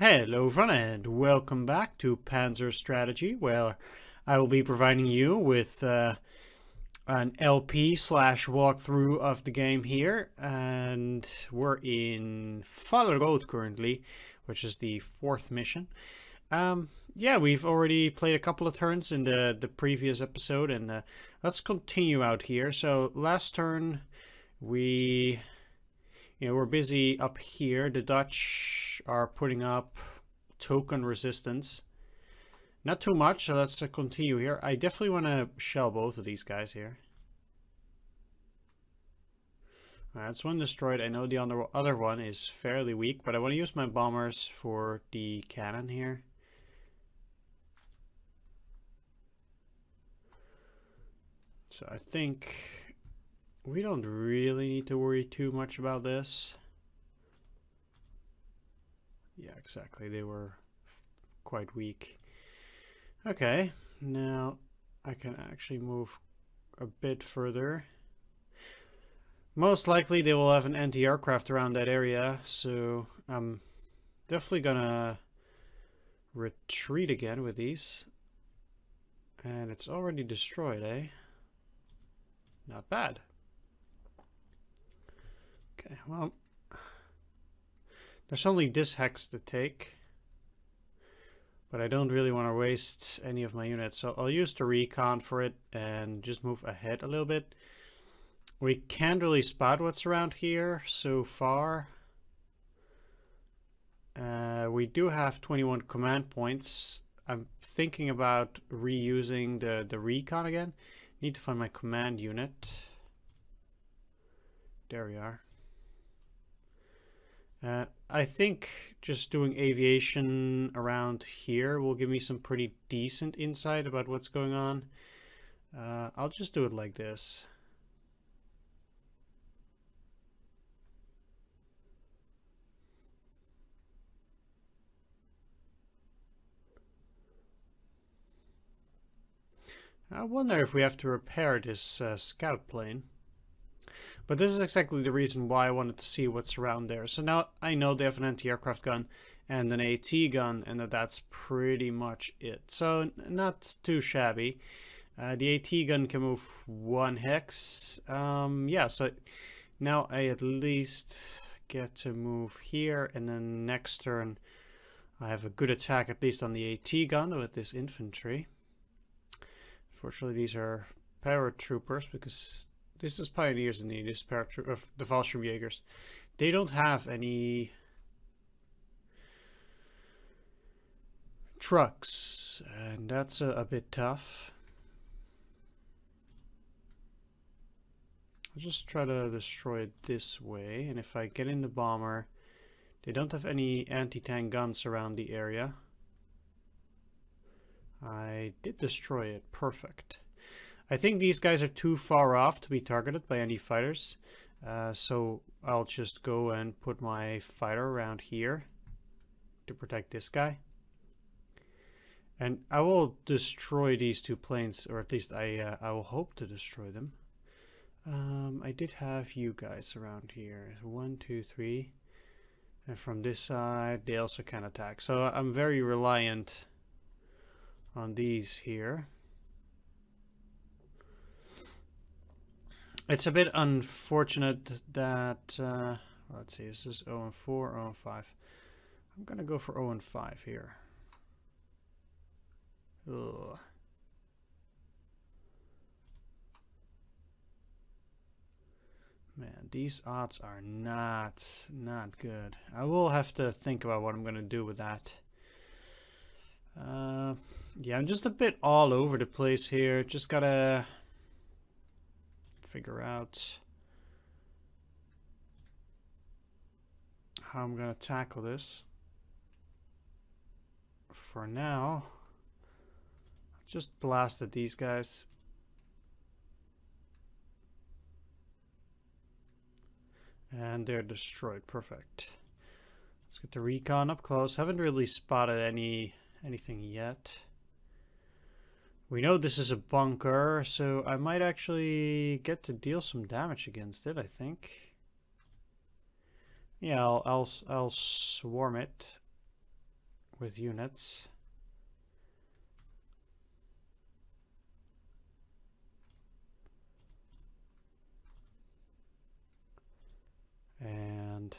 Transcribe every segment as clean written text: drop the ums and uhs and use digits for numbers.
Hello everyone and welcome back to Panzer Strategy, where I will be providing you with an LP slash walkthrough of the game here, and we're in Fall Road currently, which is the 4th mission. Yeah, we've already played a couple of turns in the previous episode, and let's continue out here. So last turn we're busy up here. The Dutch are putting up token resistance. Not too much, so let's continue here. I definitely want to shell both of these guys here. Alright, that's one destroyed. I know the other one is fairly weak, but I want to use my bombers for the cannon here. So I think we don't really need to worry too much about this. Yeah, exactly. They were quite weak. Okay, now I can actually move a bit further. Most likely they will have an anti-aircraft around that area, so I'm definitely gonna retreat again with these. And it's already destroyed, eh? Not bad. Okay, well, there's only this hex to take, but I don't really want to waste any of my units, so I'll use the recon for it and just move ahead a little bit. We can't really spot what's around here so far. We do have 21 command points. I'm thinking about reusing the recon again. Need to find my command unit. There we are. I think just doing aviation around here will give me some pretty decent insight about what's going on. I'll just do it like this. I wonder if we have to repair this scout plane. But this is exactly the reason why I wanted to see what's around there. So now I know they have an anti-aircraft gun and an AT gun, and that's pretty much it. So not too shabby. The AT gun can move 1 hex. Yeah, so now I at least get to move here, and then next turn I have a good attack at least on the AT gun with this infantry. Fortunately, these are paratroopers, because this is Pioneers in the this of the Fallschirmjägers. They don't have any trucks, and that's a bit tough. I'll just try to destroy it this way, and if I get in the bomber, they don't have any anti-tank guns around the area. I did destroy it. Perfect. I think these guys are too far off to be targeted by any fighters, so I'll just go and put my fighter around here to protect this guy. And I will destroy these 2 planes, or at least I will hope to destroy them. I did have you guys around here. 1, 2, 3. And from this side, they also can attack. So I'm very reliant on these here. It's a bit unfortunate that, let's see, this is 0 and 4, 0 and 5. I'm gonna go for 0 and 5 here. Ugh. Man, these odds are not good. I will have to think about what I'm gonna do with that. Yeah, I'm just a bit all over the place here. Just gotta figure out how I'm gonna tackle this. For now, I just blasted these guys. And they're destroyed. Perfect. Let's get the recon up close. Haven't really spotted anything yet. We know this is a bunker, so I might actually get to deal some damage against it, I think. Yeah, I'll swarm it. with units. And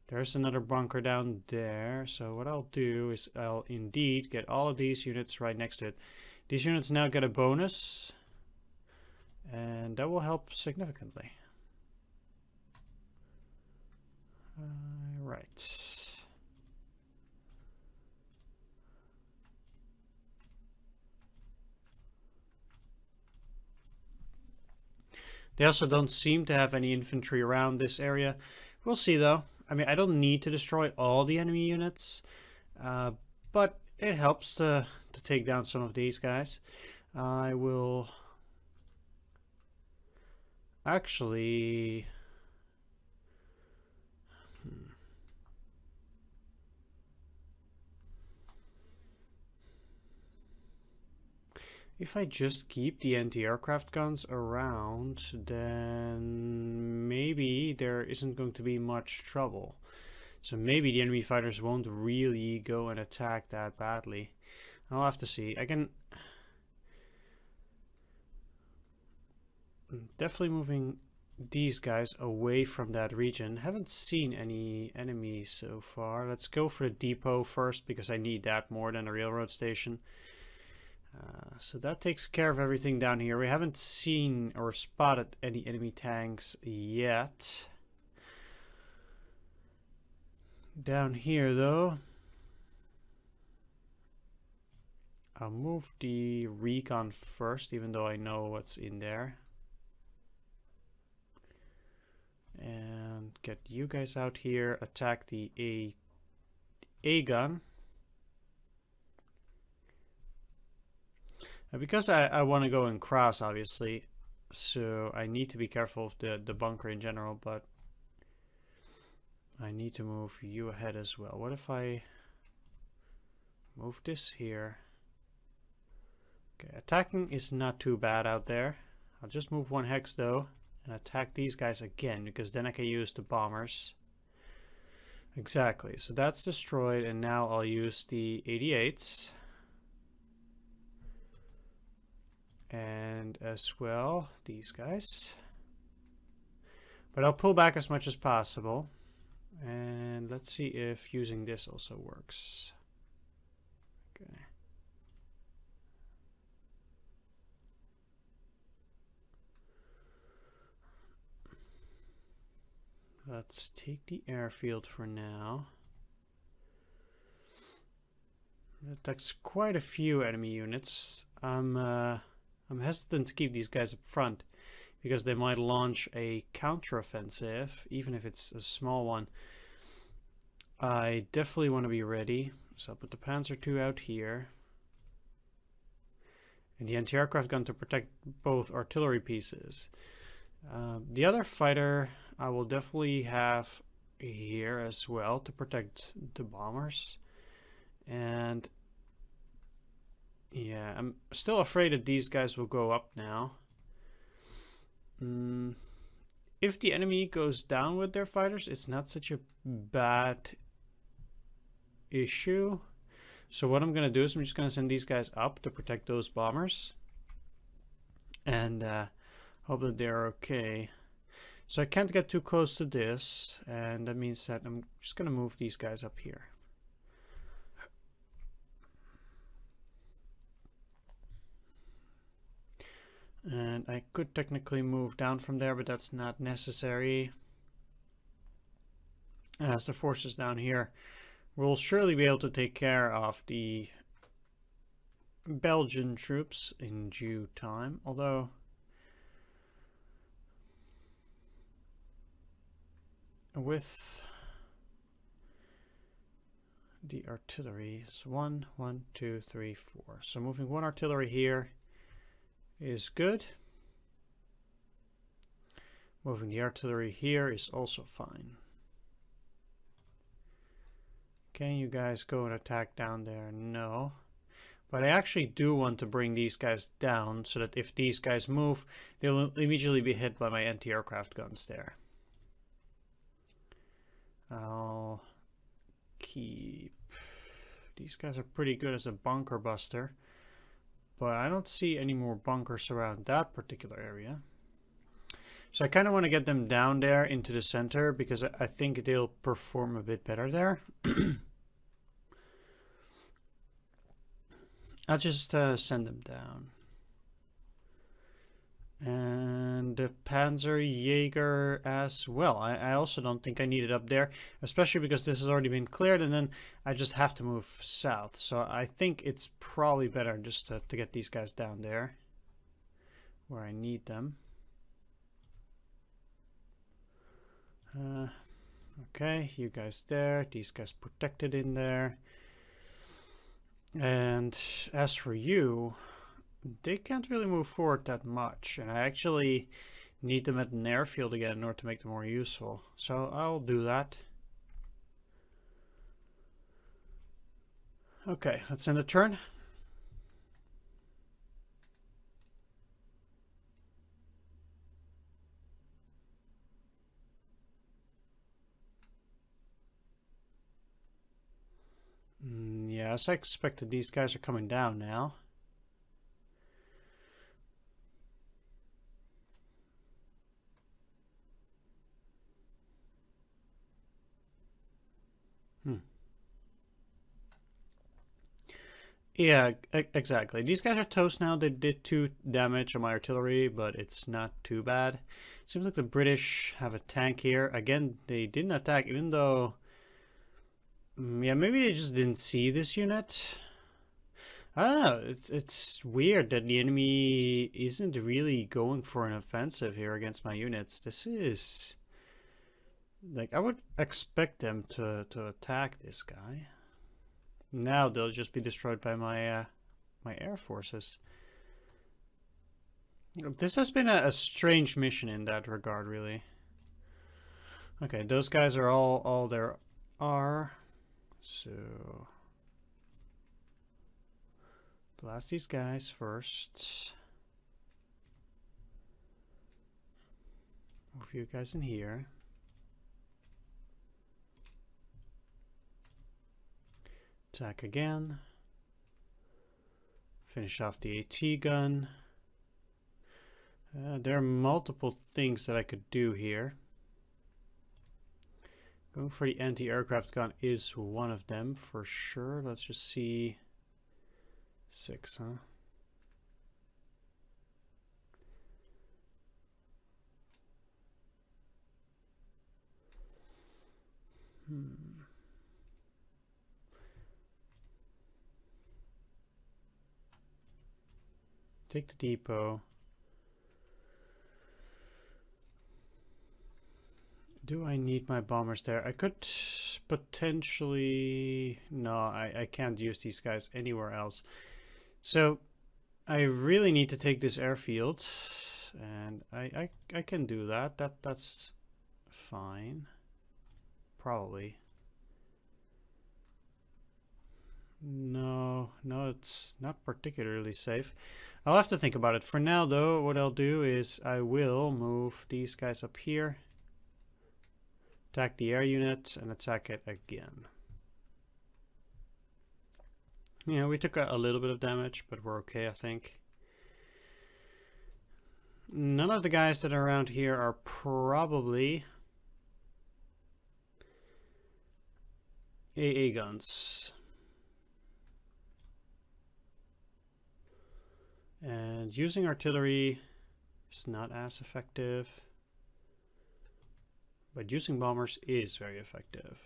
there's another bunker down there. So what I'll do is I'll indeed get all of these units right next to it. These units now get a bonus, and that will help significantly. Right. They also don't seem to have any infantry around this area. We'll see though. I mean, I don't need to destroy all the enemy units, but it helps to take down some of these guys. I will actually... If I just keep the anti-aircraft guns around, then maybe there isn't going to be much trouble. So maybe the enemy fighters won't really go and attack that badly. I'll have to see. I can... definitely moving these guys away from that region. Haven't seen any enemies so far. Let's go for the depot first, because I need that more than a railroad station. So that takes care of everything down here. We haven't seen or spotted any enemy tanks yet. Down here though, I'll move the recon first, even though I know what's in there. And get you guys out here, attack the A gun. Because I want to go in cross, obviously, so I need to be careful of the bunker in general, but I need to move you ahead as well. What if I move this here? Okay, attacking is not too bad out there. I'll just move one hex though and attack these guys again, because then I can use the bombers. Exactly, so that's destroyed, and now I'll use the 88s. And as well, these guys. But I'll pull back as much as possible. And let's see if using this also works. Okay. Let's take the airfield for now. That's quite a few enemy units. I'm hesitant to keep these guys up front, because they might launch a counteroffensive, even if it's a small one. I definitely want to be ready, so I'll put the Panzer II out here. And the anti-aircraft gun to protect both artillery pieces. The other fighter I will definitely have here as well to protect the bombers. And yeah, I'm still afraid that these guys will go up now. If the enemy goes down with their fighters, it's not such a bad issue. So what I'm going to do is I'm just going to send these guys up to protect those bombers. And hope that they're okay. So I can't get too close to this. And that means that I'm just going to move these guys up here. And I could technically move down from there, but that's not necessary, as the forces down here will surely be able to take care of the Belgian troops in due time. Although with the artillery, it's 1, 2, 3, 4. So moving one artillery here is good. Moving the artillery here is also fine. Can you guys go and attack down there? No. But I actually do want to bring these guys down, so that if these guys move, they'll immediately be hit by my anti-aircraft guns there. I'll keep These guys are pretty good as a bunker buster. But I don't see any more bunkers around that particular area. So I kind of want to get them down there into the center because I think they'll perform a bit better there. I'll just send them down. And the Panzer Jaeger as well. I also don't think I need it up there, especially because this has already been cleared and then I just have to move south. So I think it's probably better just to get these guys down there where I need them. Okay, you guys there, these guys protected in there. And as for you, they can't really move forward that much, and I actually need them at an airfield again in order to make them more useful. So I'll do that. Okay, let's end the turn. Yeah, as I expected, these guys are coming down now. Yeah, exactly. These guys are toast now. They did 2 damage on my artillery, but it's not too bad. Seems like the British have a tank here. Again, they didn't attack, even though... yeah, maybe they just didn't see this unit. I don't know. It's weird that the enemy isn't really going for an offensive here against my units. This is... like, I would expect them to attack this guy. Now they'll just be destroyed by my my air forces. This has been a strange mission in that regard, really. Okay, those guys are all there are. So blast these guys first. Move you guys in here. Attack again. Finish off the AT gun. There are multiple things that I could do here. Going for the anti-aircraft gun is one of them for sure. Let's just see. 6, huh? Take the depot. Do I need my bombers there? I could potentially... no, I can't use these guys anywhere else. So I really need to take this airfield. And I can do that. That's fine. Probably. No, it's not particularly safe. I'll have to think about it. For now, though, what I'll do is I will move these guys up here. Attack the air unit and attack it again. Yeah, we took a little bit of damage, but we're okay, I think. None of the guys that are around here are probably AA guns. And using artillery is not as effective, but using bombers is very effective.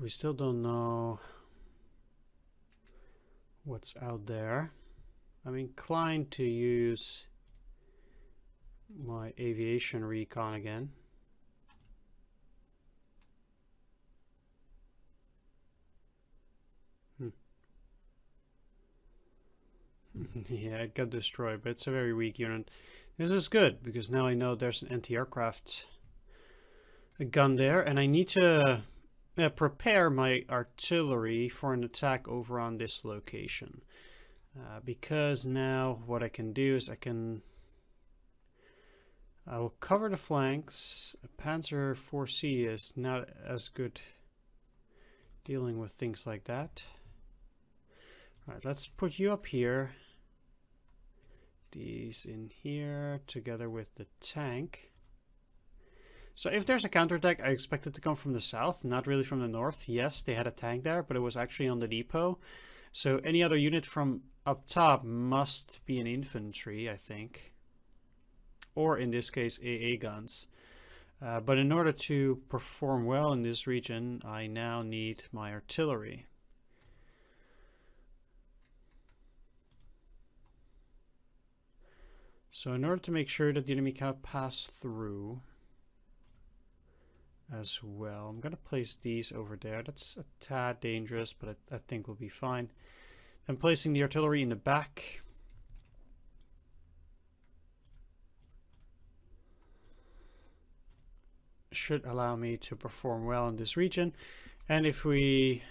We still don't know what's out there. I'm inclined to use my aviation recon again. Yeah, it got destroyed, but it's a very weak unit. This is good, because now I know there's an anti-aircraft gun there, and I need to prepare my artillery for an attack over on this location. Because now what I can do is I will cover the flanks. Panzer 4C is not as good dealing with things like that. Alright, let's put you up here. These in here together with the tank. So if there's a counterattack, I expect it to come from the south, not really from the north. Yes, they had a tank there, but it was actually on the depot. So any other unit from up top must be an infantry, I think. Or in this case, AA guns. But in order to perform well in this region, I now need my artillery. So in order to make sure that the enemy cannot pass through as well, I'm going to place these over there. That's a tad dangerous, but I think we'll be fine. I'm placing the artillery in the back. Should allow me to perform well in this region. And if we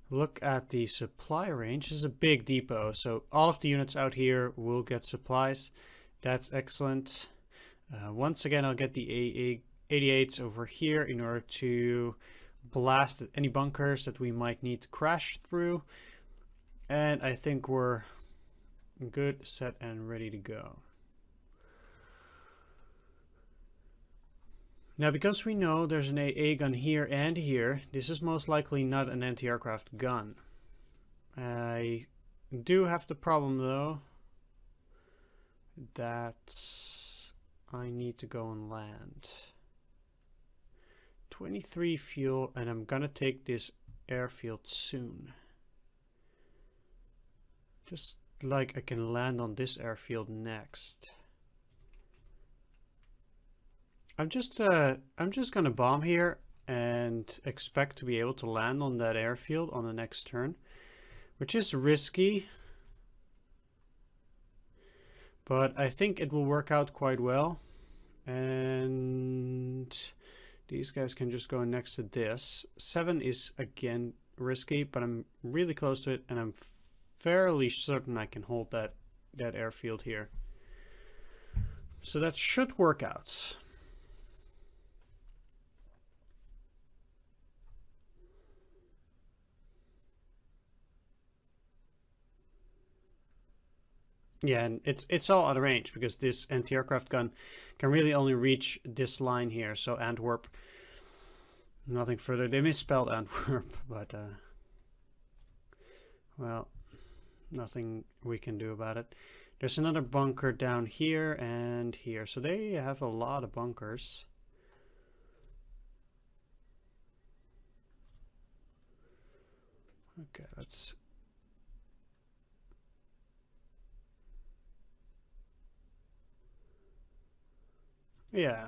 look at the supply range, this is a big depot, so all of the units out here will get supplies. That's excellent. Once again, I'll get the AA-88s over here in order to blast any bunkers that we might need to crash through. And I think we're good, set, and ready to go. Now, because we know there's an AA gun here and here, this is most likely not an anti-aircraft gun. I do have the problem, though, that I need to go and land. 23 fuel, and I'm gonna take this airfield soon. Just like I can land on this airfield next. I'm just gonna bomb here and expect to be able to land on that airfield on the next turn, which is risky, but I think it will work out quite well. And these guys can just go next to this. 7 is again risky, but I'm really close to it, and I'm fairly certain I can hold that airfield here. So that should work out. Yeah, and it's all out of range because this anti-aircraft gun can really only reach this line here. So Antwerp, nothing further. They misspelled Antwerp, but well, nothing we can do about it. There's another bunker down here and here, so they have a lot of bunkers. Okay, let's. Yeah.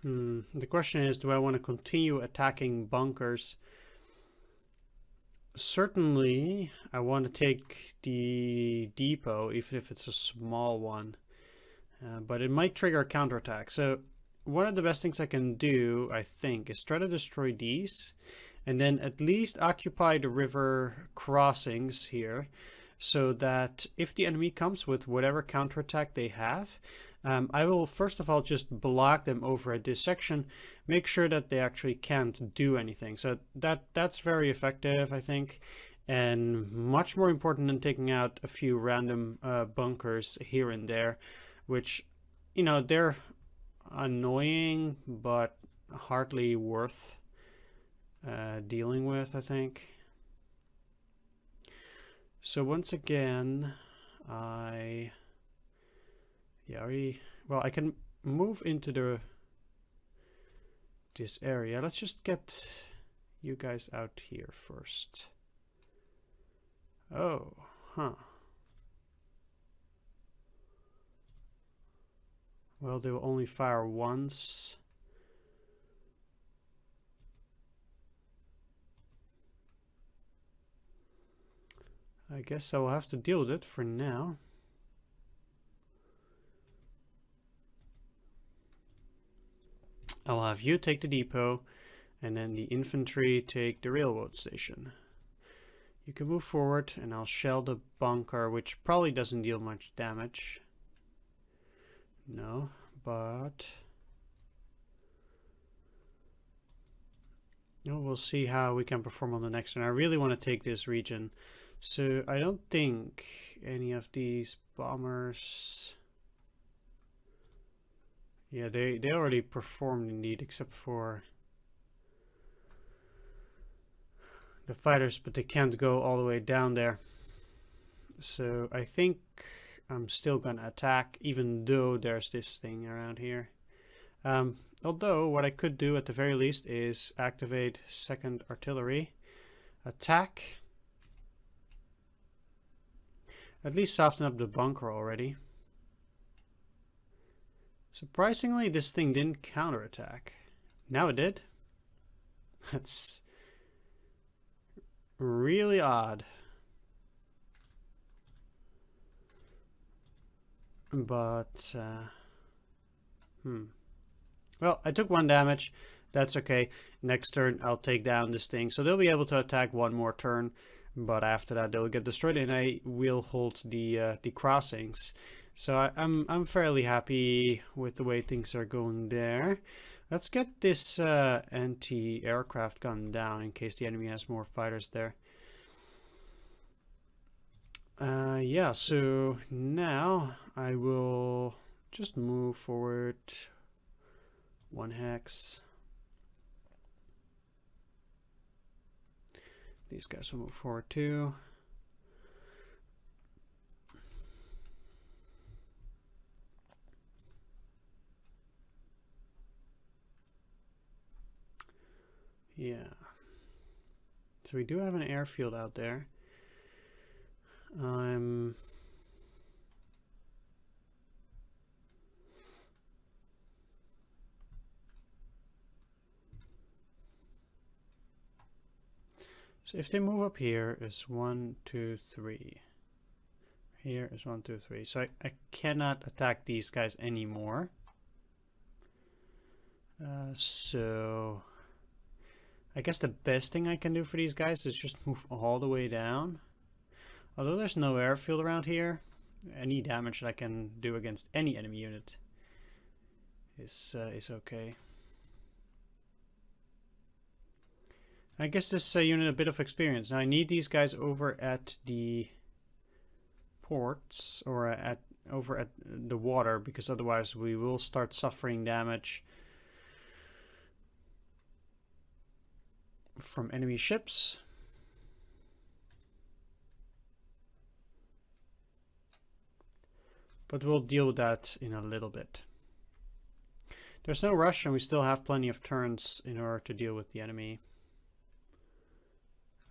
The question is, do I want to continue attacking bunkers? Certainly, I want to take the depot, even if it's a small one. But it might trigger a counterattack. So one of the best things I can do, I think, is try to destroy these. And then at least occupy the river crossings here. So that if the enemy comes with whatever counterattack they have, I will first of all just block them over at this section, make sure that they actually can't do anything. So that's very effective, I think, and much more important than taking out a few random bunkers here and there, which, you know, they're annoying but hardly worth dealing with, I think. So once again, I can move into this area. Let's just get you guys out here first. Oh, huh. Well, they will only fire once. I guess I will have to deal with it for now. I'll have you take the depot, and then the infantry take the railroad station. You can move forward and I'll shell the bunker, which probably doesn't deal much damage. No, but... no, we'll see how we can perform on the next one. I really want to take this region. So I don't think any of these bombers... yeah, they already performed indeed, except for the fighters, but they can't go all the way down there. So I think I'm still gonna attack, even though there's this thing around here. Although what I could do at the very least is activate second artillery, attack, at least soften up the bunker already. Surprisingly, this thing didn't counterattack. Now it did. That's really odd. But, well, I took 1 damage. That's okay. Next turn, I'll take down this thing. So they'll be able to attack 1 more turn. But after that, they'll get destroyed, and I will hold the crossings. So I'm fairly happy with the way things are going there. Let's get this anti-aircraft gun down in case the enemy has more fighters there. Yeah, so now I will just move forward 1 hex. These guys will move forward too. Yeah. So we do have an airfield out there. So if they move up here, is 1, 2, 3. Here is 1, 2, 3. So I cannot attack these guys anymore. So I guess the best thing I can do for these guys is just move all the way down. Although there's no airfield around here, any damage that I can do against any enemy unit is okay. I guess this unit a bit of experience. Now I need these guys over at the ports, or over at the water, because otherwise we will start suffering damage from enemy ships. But we'll deal with that in a little bit. There's no rush, and we still have plenty of turns in order to deal with the enemy.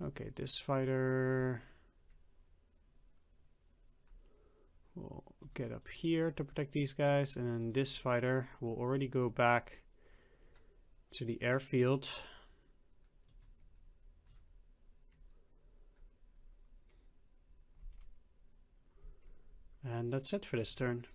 Okay, this fighter will get up here to protect these guys, and then this fighter will already go back to the airfield. And that's it for this turn.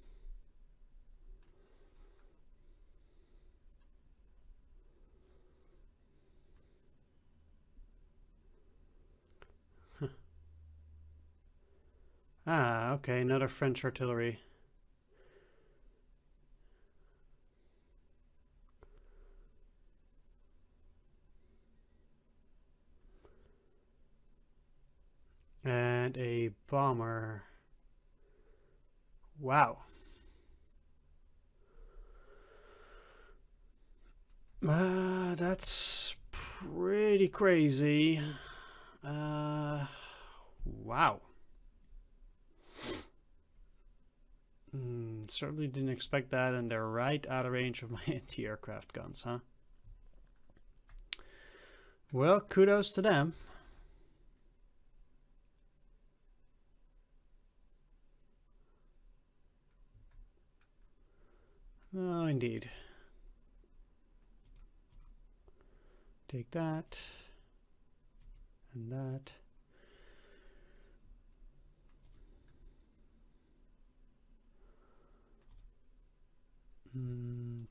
Ah, okay, another French artillery. And a bomber. Wow. That's pretty crazy. Wow. Certainly didn't expect that, and they're right out of range of my anti-aircraft guns, huh? Well, kudos to them. Oh, indeed. Take that. And that.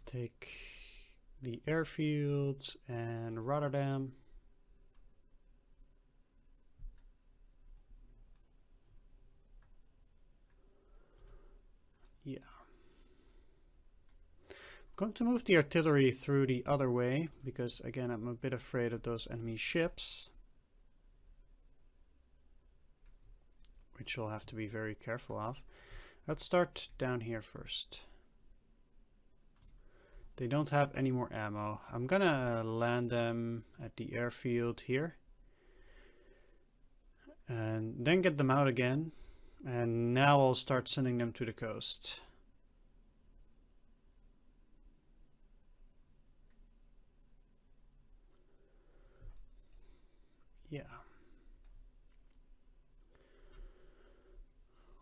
Take the airfield and Rotterdam. Yeah. I'm going to move the artillery through the other way because, again, I'm a bit afraid of those enemy ships, which we'll have to be very careful of. Let's start down here first. They don't have any more ammo. I'm gonna land them at the airfield here. And then get them out again. And now I'll start sending them to the coast. Yeah.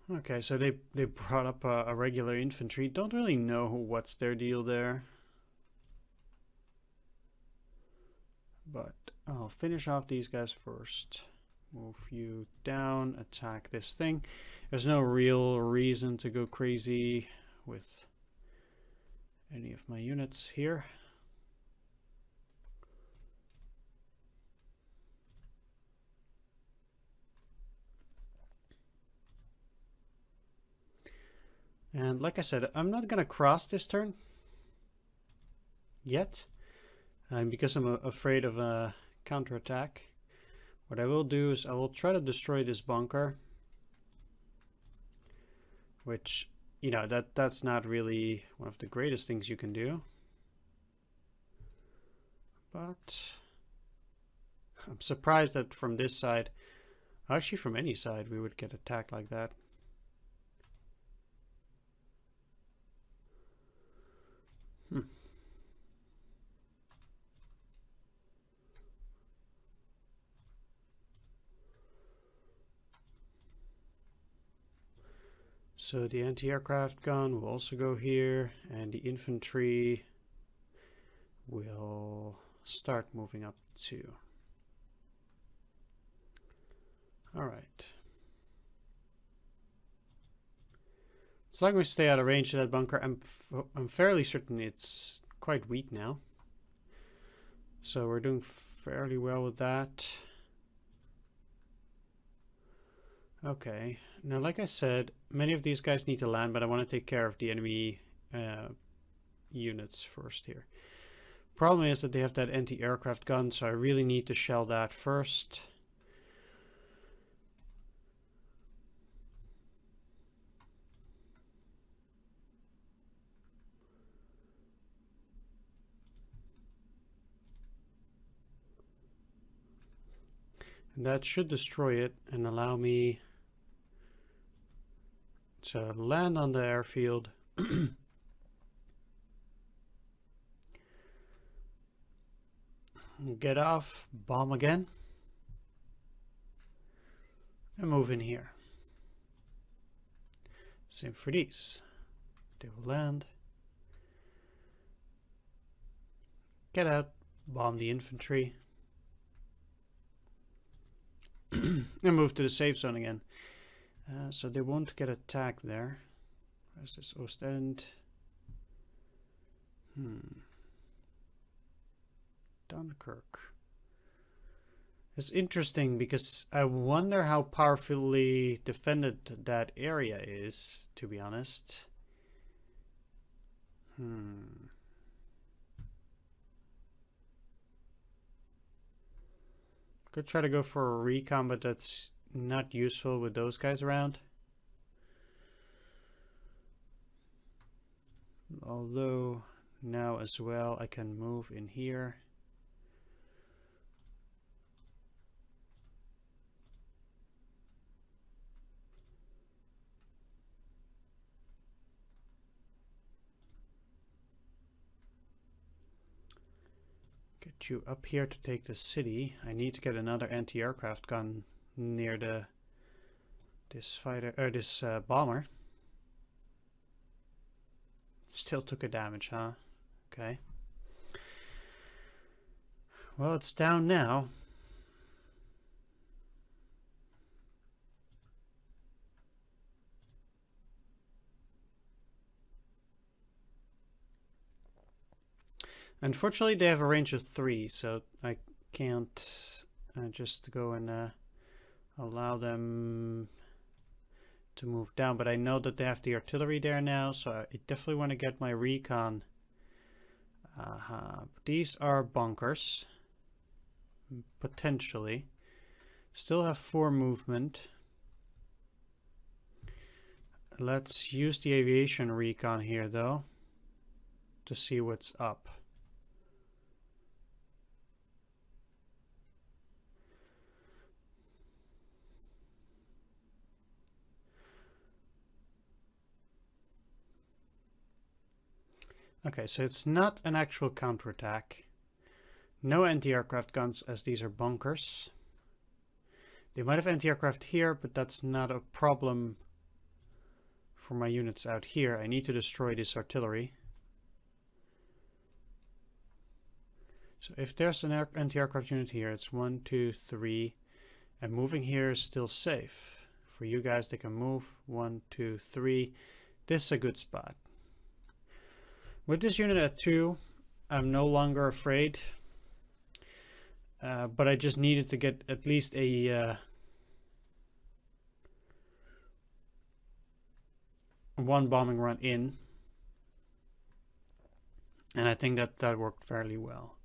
Okay, so they brought up a regular infantry. Don't really know what's their deal there. But I'll finish off these guys first. Move you down, attack this thing. There's no real reason to go crazy with any of my units here. And like I said, I'm not gonna cross this turn yet, because I'm afraid of a counterattack. What I will do is I will try to destroy this bunker, which, you know, that's not really one of the greatest things you can do. But I'm surprised that from this side, actually from any side, we would get attacked like that. So the anti-aircraft gun will also go here, and the infantry will start moving up too. Alright. As long as we stay out of range of that bunker, I'm fairly certain it's quite weak now. So we're doing fairly well with that. Okay, now like I said, many of these guys need to land, but I want to take care of the enemy units first here. Problem is that they have that anti-aircraft gun, so I really need to shell that first. And that should destroy it and allow me to land on the airfield. Get off, bomb again, and move in here. Same for these. They will land. Get out, bomb the infantry, and move to the safe zone again. So they won't get attacked there. Where's this Ostend? Dunkirk. It's interesting because I wonder how powerfully defended that area is, to be honest. Could try to go for a recon, but that's not useful with those guys around. Although now as well I can move in here. Get you up here to take the city. I need to get another anti-aircraft gun near this bomber. Still took a damage, huh? Okay. Well, it's down now. Unfortunately, they have a range of 3, so I can't just go and allow them to move down, but I know that they have the artillery there now, so I definitely want to get my recon. These are bunkers, potentially. Still have 4 movement. Let's use the aviation recon here, though, to see what's up. Okay, so it's not an actual counterattack. No anti-aircraft guns, as these are bunkers. They might have anti-aircraft here, but that's not a problem for my units out here. I need to destroy this artillery. So if there's an anti-aircraft unit here, it's 1, 2, 3. And moving here is still safe. For you guys, they can move 1, 2, 3. This is a good spot. With this unit at 2, I'm no longer afraid. But I just needed to get at least a one bombing run in. And I think that worked fairly well.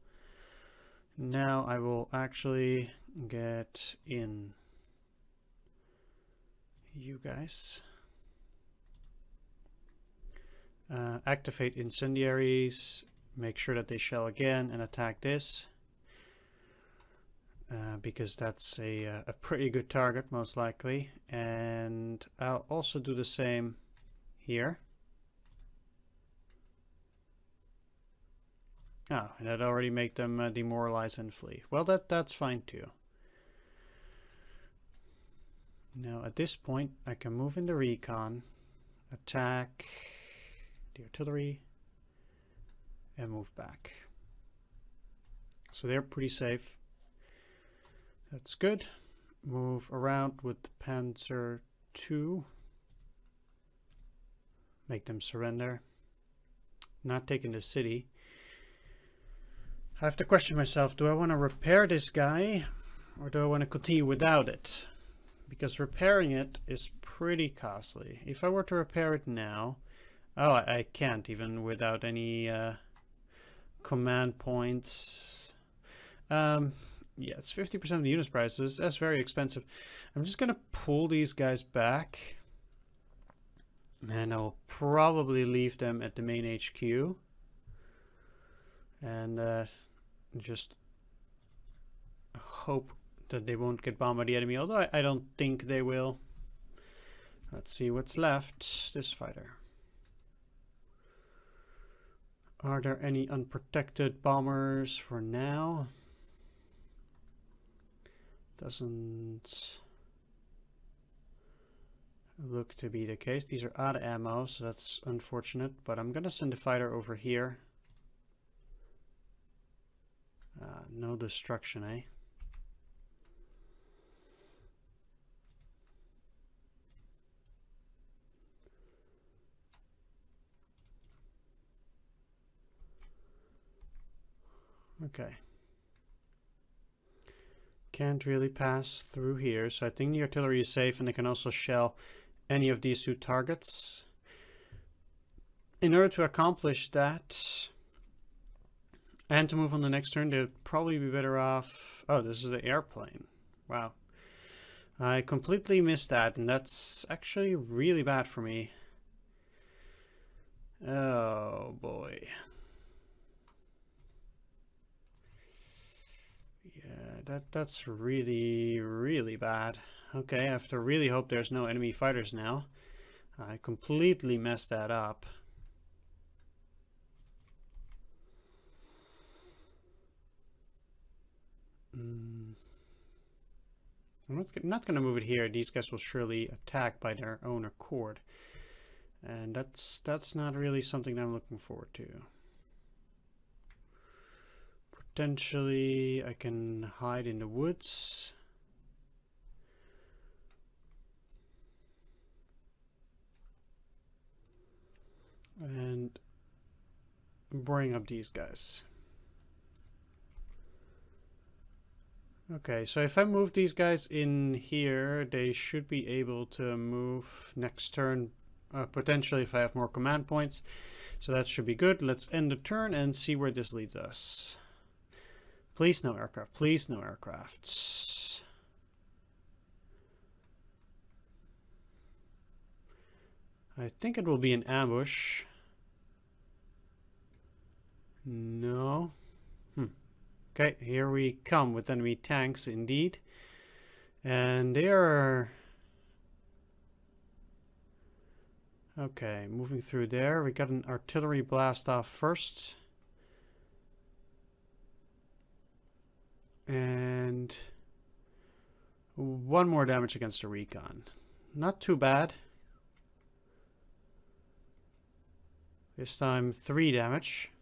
Now I will actually get in you guys. Activate incendiaries, make sure that they shell again and attack this, because that's a pretty good target most likely. And I'll also do the same here. Oh, and that already made them demoralize and flee. Well, that's fine too. Now at this point I can move in the recon, attack the artillery, and move back. So they're pretty safe. That's good. Move around with the Panzer II. Make them surrender. Not taking the city. I have to question myself, do I want to repair this guy or do I want to continue without it? Because repairing it is pretty costly. If I were to repair it now, oh, I can't even without any command points. Yeah, it's 50% of the unit's prices. That's very expensive. I'm just gonna pull these guys back, and I'll probably leave them at the main HQ, and just hope that they won't get bombed by the enemy, although I don't think they will. Let's see what's left. This fighter. Are there any unprotected bombers for now? Doesn't look to be the case. These are out of ammo, so that's unfortunate, but I'm gonna send a fighter over here. No destruction, eh? Okay. Can't really pass through here, so I think the artillery is safe, and they can also shell any of these 2 targets. In order to accomplish that, and to move on the next turn, they'd probably be better off... Oh, this is the airplane. Wow. I completely missed that, and that's actually really bad for me. Oh, boy. Yeah, that's really, really bad. Okay, I have to really hope there's no enemy fighters now. I completely messed that up. I'm not going to move it here. These guys will surely attack by their own accord. And that's not really something that I'm looking forward to. Potentially, I can hide in the woods. And bring up these guys. Okay, so if I move these guys in here, they should be able to move next turn, potentially if I have more command points. So that should be good. Let's end the turn and see where this leads us. Please no aircraft, please no aircrafts. I think it will be an ambush. No. Okay, here we come with enemy tanks indeed. And they are... Okay, moving through there. We got an artillery blast off first. And 1 more damage against the recon. Not too bad. This time 3 damage.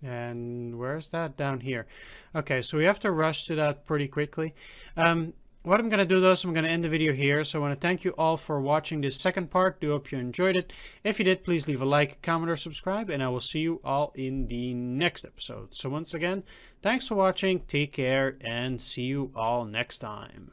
And where's that? Down here. Okay, so we have to rush to that pretty quickly. What I'm going to do though is I'm going to end the video here. So I want to thank you all for watching this second part. Do hope you enjoyed it. If you did, please leave a like, comment, or subscribe. And I will see you all in the next episode. So once again, thanks for watching. Take care and see you all next time.